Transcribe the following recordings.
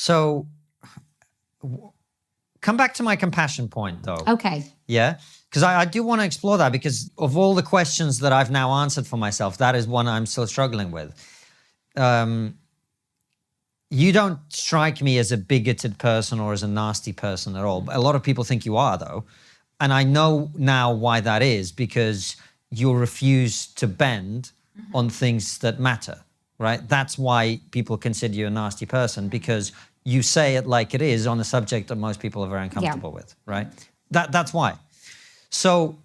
So come back to my compassion point, though. Okay. Yeah? Because I do want to explore that, because of all the questions that I've now answered for myself, that is one I'm still struggling with. You don't strike me as a bigoted person or as a nasty person at all. A lot of people think you are, though. And I know now why that is, because you refuse to bend on things that matter, right? That's why people consider you a nasty person, because you say it like it is on a subject that most people are very uncomfortable with, right? That's why. So,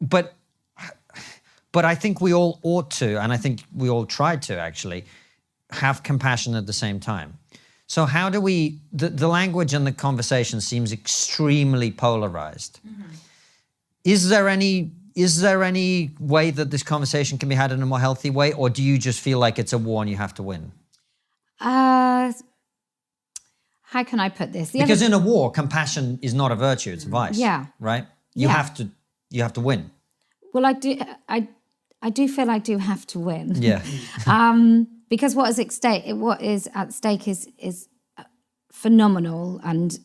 but I think we all ought to, and I think we all try to actually, have compassion at the same time. So how do we, the language and the conversation seems extremely polarized. Is there any way that this conversation can be had in a more healthy way, or do you just feel like it's a war and you have to win? How can I put this? Because in a war, compassion is not a virtue, it's a vice. Yeah. Right? You have to win. Well, I do feel I do have to win. Yeah. Because what is at stake is phenomenal and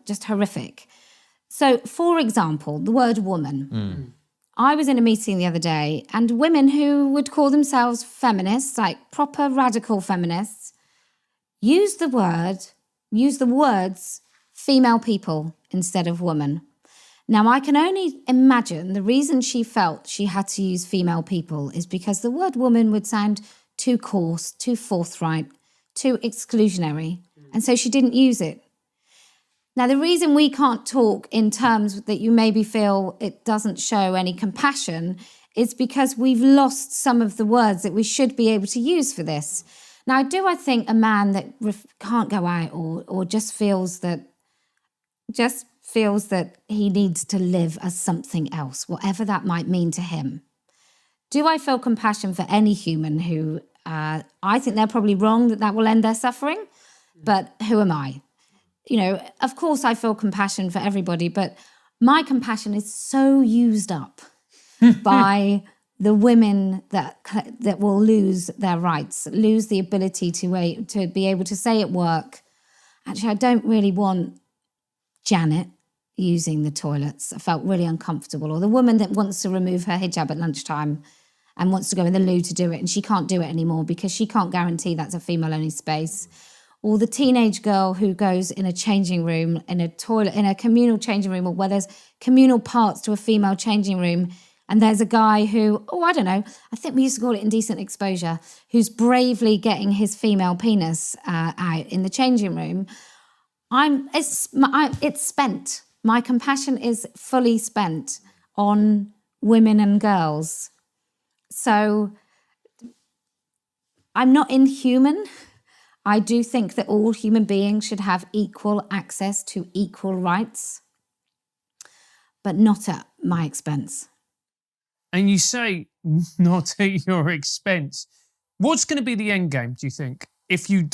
just horrific. So, for example, the word woman. I was in a meeting the other day, and women who would call themselves feminists, like proper radical feminists, use the words female people instead of woman. Now, I can only imagine the reason she felt she had to use female people is because the word woman would sound too coarse, too forthright, too exclusionary. And so she didn't use it. Now, the reason we can't talk in terms that you maybe feel it doesn't show any compassion is because we've lost some of the words that we should be able to use for this. Now, I think a man that can't go out or just feels that he needs to live as something else, whatever that might mean to him. Do I feel compassion for any human who, I think they're probably wrong that will end their suffering, but who am I? You know, of course I feel compassion for everybody, but my compassion is so used up by the women that will lose their rights, lose the ability to be able to say at work, actually, I don't really want Janet using the toilets. I felt really uncomfortable. Or the woman that wants to remove her hijab at lunchtime and wants to go in the loo to do it, and she can't do it anymore because she can't guarantee that's a female-only space. Or the teenage girl who goes in a changing room, in a toilet, in a communal changing room, or where there's communal parts to a female changing room, and there's a guy who, I don't know, I think we used to call it indecent exposure, who's bravely getting his female penis out in the changing room. It's spent. My compassion is fully spent on women and girls. So I'm not inhuman. I do think that all human beings should have equal access to equal rights, but not at my expense. And you say not at your expense. What's going to be the end game, do you think, if you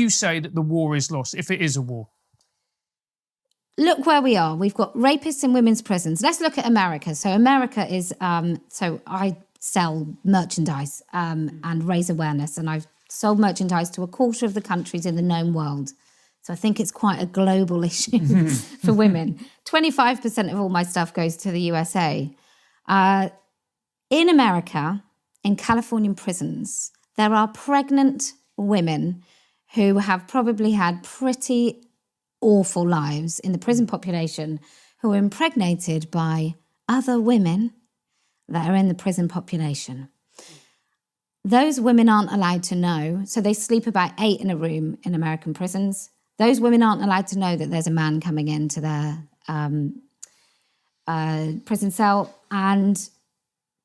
say that the war is lost, if it is a war? Look where we are. We've got rapists in women's prisons. Let's look at America. So America is, so I sell merchandise and raise awareness, and I've sold merchandise to a quarter of the countries in the known world. So I think it's quite a global issue for women. 25% of all my stuff goes to the USA. In America, in Californian prisons, there are pregnant women who have probably had pretty awful lives in the prison population who are impregnated by other women that are in the prison population. Those women aren't allowed to know. So they sleep about 8 in a room in American prisons. Those women aren't allowed to know that there's a man coming into their prison cell. And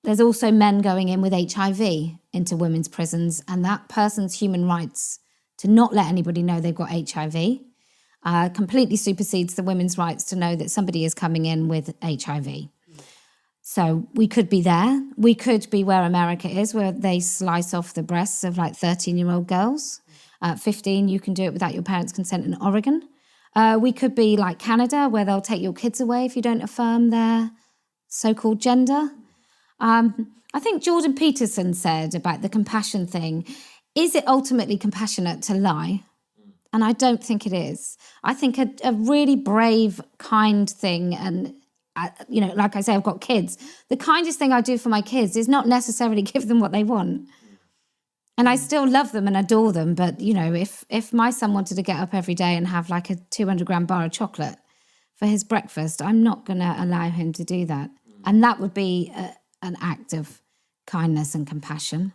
there's also men going in with HIV into women's prisons. And that person's human rights to not let anybody know they've got HIV completely supersedes the women's rights to know that somebody is coming in with HIV. So we could be there. We could be where America is, where they slice off the breasts of like 13-year-old girls. 15, you can do it without your parents' consent in Oregon. We could be like Canada, where they'll take your kids away if you don't affirm their so-called gender. I think Jordan Peterson said about the compassion thing, is it ultimately compassionate to lie? And I don't think it is. I think a really brave, kind thing, and like I say, I've got kids. The kindest thing I do for my kids is not necessarily give them what they want. And I still love them and adore them. But, if my son wanted to get up every day and have like a 200-gram bar of chocolate for his breakfast, I'm not going to allow him to do that. And that would be an act of kindness and compassion.